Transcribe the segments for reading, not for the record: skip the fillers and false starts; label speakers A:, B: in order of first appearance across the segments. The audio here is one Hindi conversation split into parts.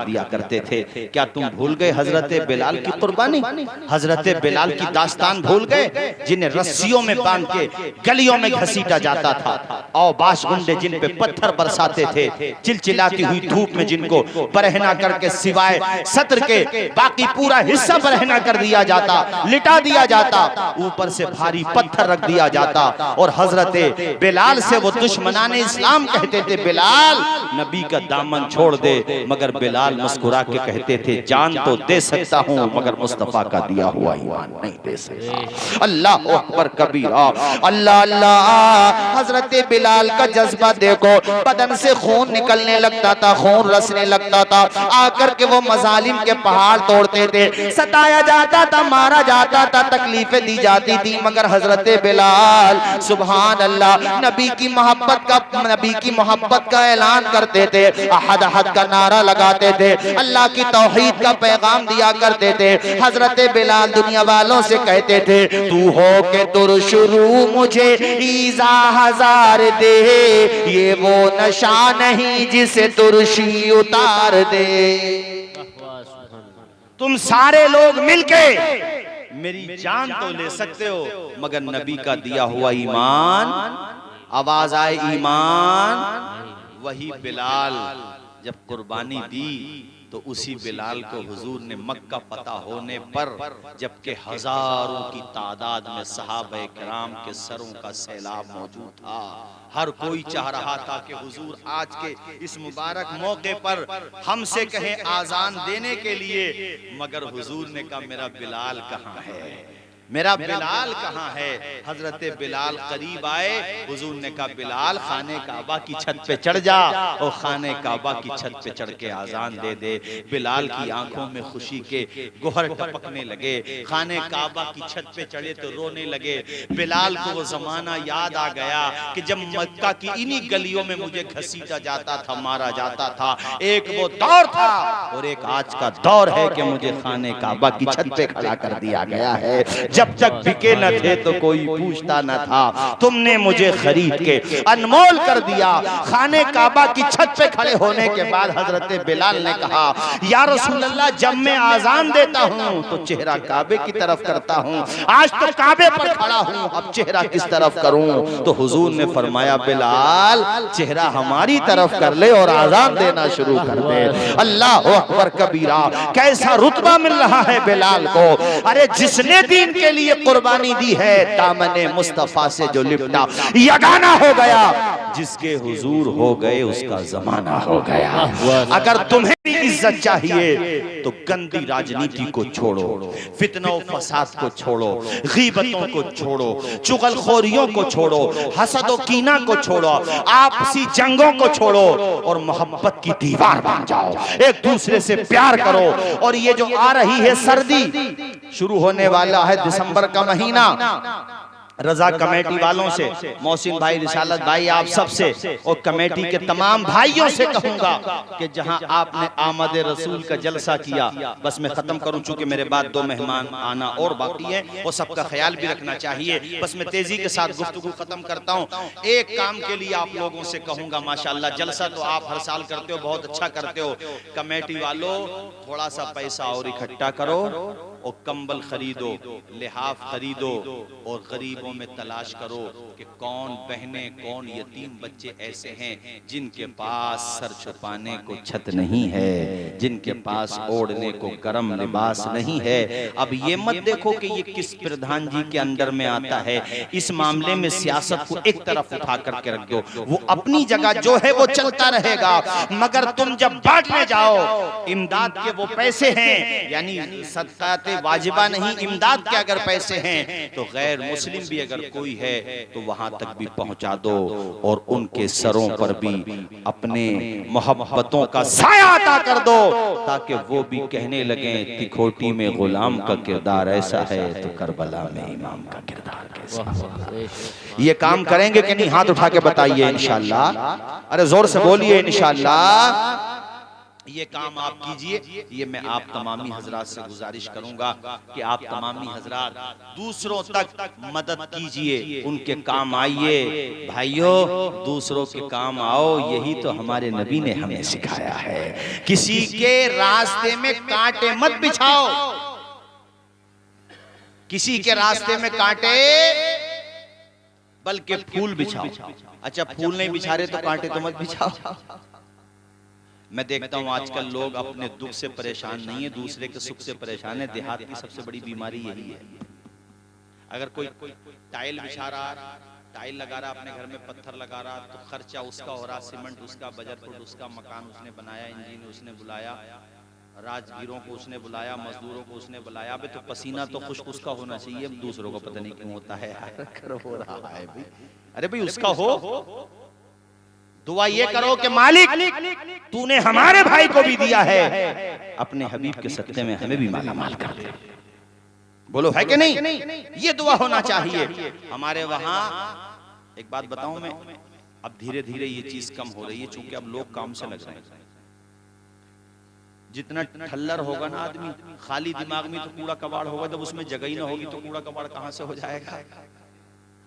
A: दिया करते थे। क्या तुम भूल गए हजरत बिलाल की कुर्बानी, हजरत बिलाल की दास्तान भूल गए, जिन्हें रस्सियों में बांध के गलियों में घसीटा जाता था, और बाश गुंडे जिन पे पत्थर बरसाते थे, चिलचिलाती हुई धूप में जिनको बरहना करके सिवाय सत्र के बाकी पूरा हिस्सा बरहना कर दिया जाता, लिटा दिया जाता, ऊपर से भारी पत्थर रख दिया जाता, और हजरत बिलाल से वो दुश्मनाने इस्लाम कहते थे, बिलाल नबी का दामन छोड़ दे, मगर बिलाल मुस्कुरा के कहते थे, जान तो दे सकता हूँ मगर मुस्तफा का दिया हुआ ईमान नहीं दे सकता। अल्लाह अकबर कबीरा, अल्लाह अल्लाह। हजरत बिलाल का जज्बा देखो, बदन से खून निकलने लगता था, खून रसने लगता था, आकर के वो मजालिम के पहाड़ तोड़ते थे, सताया जाता था, मारा जाता था, तकलीफें दी जाती थी, मगर हजरत बिलाल सुभान अल्लाह नबी की मोहब्बत का ऐलान करते थे, अहद अहद का नारा लगाते थे, अल्लाह की तौहीद का पैगाम दिया करते थे। हजरत बिलाल दुनिया वालों से कहते थे, तू हो के तुर शुरू मुझे ईज़ा हजार दे, ये वो नशा नहीं जिसे तुरशी उतार दे। तुम सारे लोग मिलके मेरी जान तो ले सकते हो, मगर नबी का दिया हुआ ईमान, आवाज आए ईमान। वही बिलाल जब कुर्बानी दी तो उसी बिलाल को हुजूर ने मक्का फतह होने पर, जबकि हजारों की तादाद में सहाबा किराम के सरों का सैलाब मौजूद था, हर कोई चाह रहा था कि हुजूर आज के इस मुबारक मौके पर हमसे कहें आजान देने के लिए, मगर हुजूर ने कहा मेरा बिलाल कहाँ है, मेरा बिलाल कहाँ है। हजरत बिलाल करीब आए, हुजूर ने कहा बिलाल खाने काबा की छत पे चढ़ जा, और खाने काबा की छत पे चढ़ के आजान दे दे। बिलाल की आंखों में खुशी के गोहर टपकने लगे, खाने काबा की छत पे चढ़े तो रोने लगे। बिलाल को वो जमाना याद आ गया कि जब मक्का की इन्हीं गलियों में मुझे घसीटा जाता था, मारा जाता था। एक वो दौर था और एक आज का दौर है कि मुझे खाने काबा की छत पे खड़ा कर दिया गया है। जब तक बिके न थे तो कोई पूछता न था, तुमने मुझे खरीद के अनमोल कर दिया। खाने काबा की छत पे खड़े होने के बाद हजरत बिलाल ने कहा, या रसूल अल्लाह, जब मैं आजान देता हूँ तो चेहरा काबे की तरफ करता हूँ, आज तो काबे पर खड़ा हूँ, अब चेहरा किस तरफ करूँ? तो हुजूर ने फरमाया, बिलाल चेहरा हमारी तरफ कर ले और आजान देना शुरू कर दे। अल्लाह अकबर कबीरा, कैसा रुतबा मिल रहा है बिलाल को। अरे जिसने दीन के लिए कुर्बानी दी है, दामने मुस्तफा से जो लिपटा यगाना हो गया, जिसके हुजूर हो गए उसका जमाना हो गया। अगर तुम्हें भी इज्जत चाहिए तो गंदी राजनीति को छोड़ो, फितना फसाद को छोड़ो, गीबतों को छोड़ो, चुगलखोरियों को छोड़ो, हसद और कीना को छोड़ो, आपसी जंगों को छोड़ो और मोहब्बत की दीवार बन जाओ, एक दूसरे से प्यार करो। और ये जो आ रही है सर्दी, शुरू होने वाला है दिसंबर का महीना, रजा कमेटी वालों से, मोहसिन भाई, रिसालत भाई, आप सबसे और कमेटी के तमाम भाइयों से कहूंगा कि जहां आपने आमद रसूल का जलसा किया, बस मैं खत्म करूं चूंकि मेरे बाद 2 मेहमान आना और बाकी है, और सबका ख्याल भी रखना चाहिए। बस मैं तेजी के साथ गुफ्तगू खत्म करता हूं। एक काम के लिए आप लोगों से कहूंगा, माशाअल्लाह जलसा तो आप हर साल करते हो, बहुत अच्छा करते हो। कमेटी वालों, थोड़ा सा पैसा और इकट्ठा करो और कंबल खरीदो, लिहाफ खरीदो और गरीबों में तलाश करो कि कौन बहनें, कौन यतीम बच्चे ऐसे हैं जिनके पास सर छुपाने को छत नहीं है, जिनके पास ओढ़ने को गर्म लिबास नहीं है। अब ये मत देखो कि ये किस प्रधान जी के अंदर में आता है, इस मामले में सियासत को एक तरफ उठा करके रख दो, वो अपनी जगह जो है वो चलता रहेगा, मगर तुम जब बांटने जाओ, इमदाद के वो पैसे हैं, यानी सदकात वाजिबा नहीं, इमदाद के अगर पैसे हैं तो गैर मुस्लिम भी अगर कोई है तो वहां तक भी पहुंचा दो और उनके सरों पर भी अपने मोहब्बतों का साया अता कर दो, ताकि वो भी कहने लगे तिखोटी में गुलाम का किरदार ऐसा है तो करबला में इमाम का किरदार कैसा। ये काम करेंगे कि नहीं? हाथ उठा के बताइए इंशाअल्लाह। अरे जोर से बोलिए इंशाअल्लाह। ये काम आप कीजिए। ये मैं आप तमामी हजरात से गुजारिश करूंगा कि आप तमामी हजरात दूसरों तक मदद कीजिए, उनके काम आइए। भाइयों, दूसरों के काम आओ, यही तो हमारे नबी ने हमें सिखाया है। किसी के रास्ते में कांटे मत बिछाओ, किसी के रास्ते में कांटे बल्कि फूल बिछाओ। अच्छा, फूल नहीं बिछा रहे तो कांटे तो मत बिछाओ। मैं देखता हूँ आजकल लोग अपने दुख से परेशान नहीं है, दूसरे के सुख से परेशान है। देहात की सबसे बड़ी बीमारी यही है। अगर कोई टाइल बिछा रहा, टाइल लगा रहा, अपने घर में पत्थर लगा रहा, तो खर्चा उसका हो रहा, सीमेंट उसका, बजट फुट उसका, मकान उसने बनाया, इंजीनियर उसने बुलाया, राजगीरों को उसने बुलाया, मजदूरों को उसने बुलाया। अबे तो पसीना तो खुश्क उसका होना चाहिए, दूसरों को पता नहीं क्यों होता है यार। हो रहा है भाई, अरे भाई उसका हो। दुआ ये करो कि मालिक तूने हमारे भाई को भी दिया है, अपने हबीब के सदक़े में हमें भी माला माल कर दे। बोलो है कि नहीं? ये दुआ होना चाहिए हमारे वहां। एक बात बताऊं मैं, अब धीरे धीरे ये चीज कम हो रही है, चूंकि अब लोग काम से लग रहे हैं। जितना ठल्लर होगा ना आदमी, खाली दिमाग में तो कूड़ा कबाड़ होगा, जब उसमें जगह ही ना होगी तो कूड़ा कबाड़ कहां से हो जाएगा।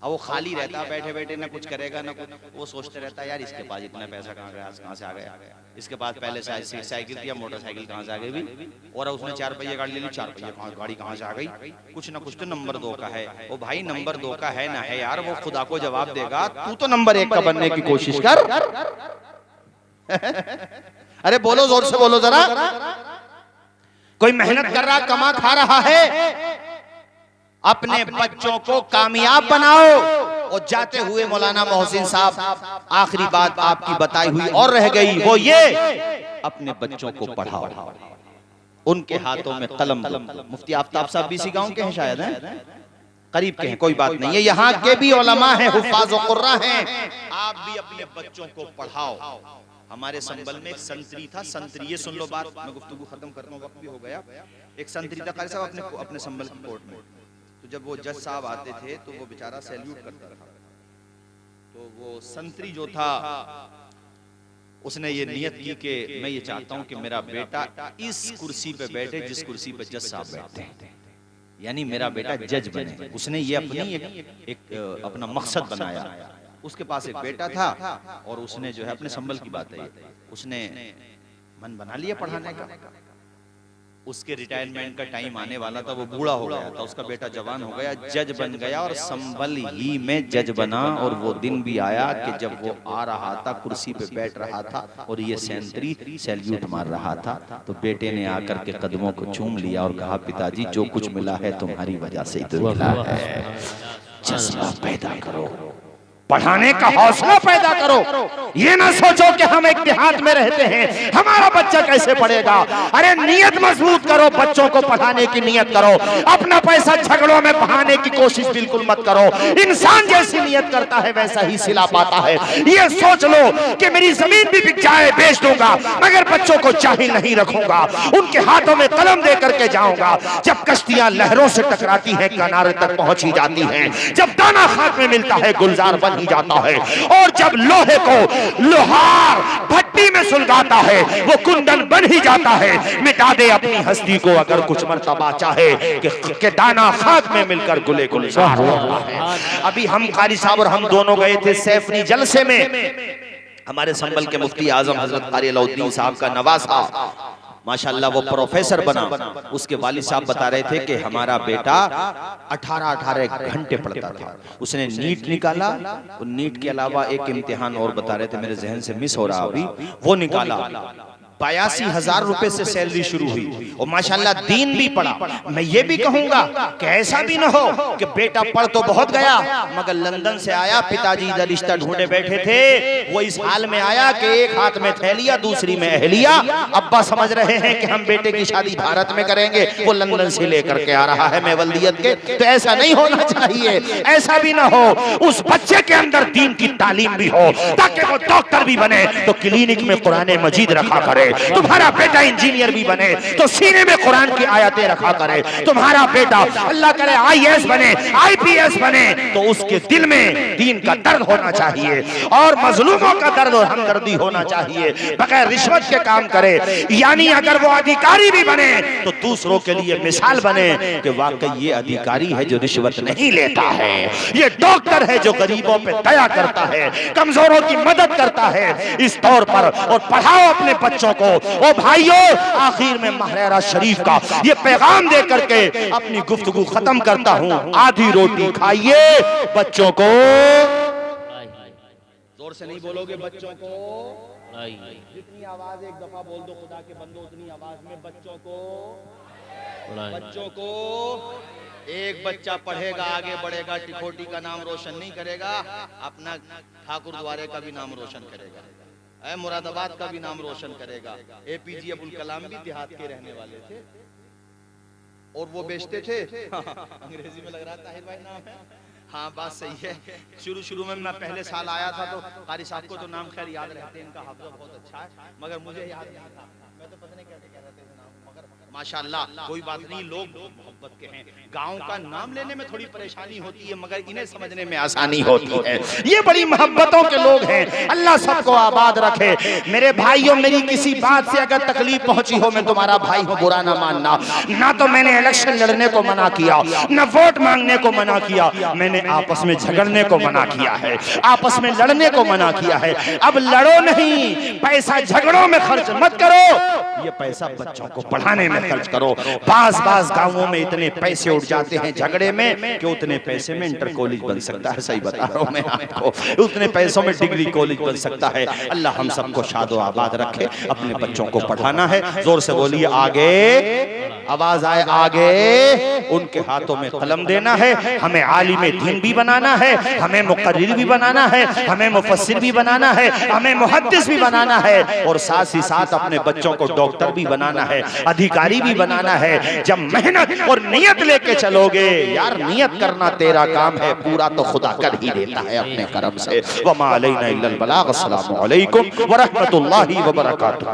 A: अब वो खाली रहता है, बैठे बैठे ना कुछ करेगा ना कुछ, वो सोचते रहता है यार इसके पास इतना पैसा कहाँ गया, कहाँ से आ गया, इसके पास पहले साइकिल थी, मोटरसाइकिल कहाँ से आ गई भी, और उसने 4 पहिया गाड़ी ले ली, 4 पहिया गाड़ी कहाँ से आ गई। कुछ ना कुछ तो नंबर 2 का है। वो भाई नंबर 2 का है ना है यार, वो खुदा को जवाब देगा। तू तो नंबर 1 का बनने की कोशिश कर। अरे बोलो, जोर से बोलो जरा। कोई मेहनत कर रहा, कमा खा रहा है, अपने बच्चों को कामयाब बनाओ। और जाते हुए मौलाना मोहसिन साहब, आखिरी बात आपकी बताई हुई और रह गई, वो ये, अपने बच्चों को पढ़ाओ, उनके हाथों में कलम। मुफ्ती आफ्ताब साहब भी इसी गांव के हैं शायद, हैं करीब के हैं, कोई बात नहीं है, यहाँ के भी उलमा हैं, हुफ्फाज़ व कुर्रा हैं। आप भी अपने बच्चों को पढ़ाओ। हमारे संबल में एक संतरी था, संतरी, ये सुन लो बात, मैं गुफ्तगू खत्म करता हूँ, वक्त भी हो गया। एक संतरी था कारी साहब अपने संबल की कोर्ट में। तो जब वो जज साहब आते थे तो वो बेचारा सैल्यूट करता था। तो वो संतरी जो था उसने ये नियत की कि मैं ये चाहता हूँ कि मेरा बेटा इस कुर्सी पे बैठे जिस कुर्सी पे जज साहब बैठते हैं, यानी मेरा बेटा जज बने। उसने ये अपनी एक अपना मकसद बनाया। उसके पास एक बेटा था और उसने जो है, अपने संबल की बात है, उसने मन बना लिया पढ़ाने का। उसके रिटायरमेंट का टाइम आने वाला था, वो बूढ़ा हो गया था, उसका बेटा जवान हो गया, जज बन गया और संबल ही में जज बना। और वो दिन भी आया कि जब वो आ रहा था, कुर्सी पे बैठ रहा था और ये सेंतरी सैल्यूट मार रहा था, तो बेटे ने आकर के कदमों को चूम लिया और कहा, पिताजी जो कुछ मिला है तुम्हारी वजह से ही तो मिला है। जज्बा पैदा करो, पढ़ाने का हौसला पैदा करो। ये ना सोचो कि हम एक देहात में रहते हैं, हमारा बच्चा कैसे पढ़ेगा। अरे नियत मजबूत करो, बच्चों को पढ़ाने की नियत करो। अपना पैसा झगड़ों में बहाने की कोशिश बिल्कुल मत करो। इंसान जैसी नियत करता है वैसा ही सिला पाता है। ये सोच लो कि मेरी जमीन भी बिक जाए बेच दूंगा, मगर बच्चों को जाहिल नहीं रखूंगा, उनके हाथों में कलम दे करके जाऊंगा। जब कश्तियां लहरों से टकराती हैं, किनारे तक पहुंच ही जाती हैं। जब दाना खाक में मिलता है, गुलजार बन ही जाता है। और जब लोहे को लोहार भट्टी में सुलगाता है, वो कुंदन बन ही जाता है। मिटा दे अपनी हस्ती को अगर कुछ मर्तबा चाहे कि दाना खाक में मिलकर गुले गुलजार होता है। अभी हम कारी साहब और हम दोनों गए थे सैफनी जलसे में। हमारे संबल के मुफ्ती आजम हजरत कारी अलाउद्दीन साहब का नवासा माशाल्लाह वो प्रोफेसर बना। उसके वालिद साहब बता रहे थे कि हमारा बेटा 18 घंटे पढ़ता था। उसने नीट निकाला, और नीट के अलावा एक इम्तिहान और बता रहे थे, मेरे जहन से मिस हो रहा अभी, वो निकाला। 82,000 रुपए से सैलरी शुरू हुई और माशाल्लाह दीन भी पढ़ा। मैं ये भी कहूंगा कि ऐसा भी ना हो कि बेटा पढ़ तो बहुत गया मगर लंदन से आया, पिताजी इधर रिश्ता ढूंढे बैठे थे, वो इस हाल में आया कि एक हाथ में थैलिया दूसरी में अहलिया। अब्बा समझ रहे हैं कि हम बेटे की शादी भारत में करेंगे, वो लंदन से लेकर के आ रहा है मैं वल्दियत के। तो ऐसा नहीं होना चाहिए। ऐसा भी ना हो उस बच्चे के अंदर दीन की तालीम भी हो ताकि वो डॉक्टर भी बने तो क्लिनिक में कुरान मजीद रखा करे,
B: तुम्हारा बेटा इंजीनियर भी बने तो सीने में कुरान की आयतें रखा करे, तुम्हारा बेटा अल्लाह करे IAS बने, IPS बने तो उसके दिल में दीन का दर्द होना चाहिए और मजलूमों का दर्द और हमदर्दी होना चाहिए, बगैर रिश्वत के काम करे। यानी अगर वो अधिकारी भी बने तो दूसरों के लिए मिसाल बने कि वाकई ये अधिकारी है जो रिश्वत नहीं लेता है, ये डॉक्टर है जो गरीबों पे दया करता है, कमजोरों की मदद करता है इस तौर पर। और पढ़ाओ अपने बच्चों को। ओ भाइयों, आखिर में महरेरा शरीफ का ये पैगाम दे करके अपनी गुफ्तगू खत्म करता हूं। आधी रोटी खाइए, बच्चों को जोर से नहीं बोलोगे, बच्चों को जितनी आवाज एक दफा बोल दो खुदा के बंदो उतनी आवाज में बच्चों को एक बच्चा पढ़ेगा, आगे बढ़ेगा, टिकोटी का नाम रोशन नहीं करेगा, अपना ठाकुर द्वारे का भी नाम रोशन करेगा, मुरादाबाद का भी नाम रोशन करेगा। APJ अब्दुल कलाम भी देहात के रहने वाले थे और वो बेचते थे अंग्रेजी में लग रहा था ताहिर भाई नाम है। हाँ, बात सही है। शुरू में मैं पहले साल आया था तो कारी साहब को तो नाम खैर याद रहते हैं, इनका हाफिज़ा बहुत अच्छा है, मगर मुझे याद नहीं था। मैं तो पता नहीं कैसे कह रहे थे नाम, मगर माशाल्लाह कोई बात नहीं, लोग मोहब्बत के हैं। गांव का नाम लेने में थोड़ी परेशानी होती है मगर इन्हें समझने में आसानी होती है। ये बड़ी मोहब्बतों के लोग हैं। अल्लाह सबको आबाद रखे। मेरे भाइयों, मेरी किसी बात से अगर तकलीफ पहुंची हो, मैं तुम्हारा भाई हूं, बुरा ना मानना। ना तो मैंने इलेक्शन लड़ने को मना किया, ना वोट मांगने को मना किया, मैंने आपस में झगड़ने को मना किया है, आपस में लड़ने को मना किया है। अब लड़ो नहीं, पैसा झगड़ों में खर्च मत करो, ये पैसा बच्चों को पढ़ाने में खर्च करो। बास गांवों में इतने पैसे उठ जाते हैं झगड़े में कि उतने पैसे में इंटर कॉलेज बन सकता है। सही बता रहा हूं मैं आपको, उतने पैसों में डिग्री कॉलेज बन सकता है। अल्लाह हम सबको शादो आबाद रखे। अपने बच्चों को पढ़ाना है, जोर से बोलिए आगे, आवाज आए आगे। उनके हाथों में कलम देना है। हमें आलिम दीन भी बनाना है, हमें मुकर्रिर भी बनाना है, हमें मुफस्सिर भी बनाना है, हमें मुहद्दिस भी बनाना है और साथ ही साथ अपने बच्चों को डॉक्टर भी बनाना है, अधिकारी भी बनाना है। जब मेहनत और नियत लेके चलोगे, यार नियत करना तेरा काम है, पूरा तो खुदा कर ही देता है अपने करम से। वमा अलैना इल्लल बलाग। अस्सलामु अलैकुम व रहमतुल्लाहि व बरकातुहू।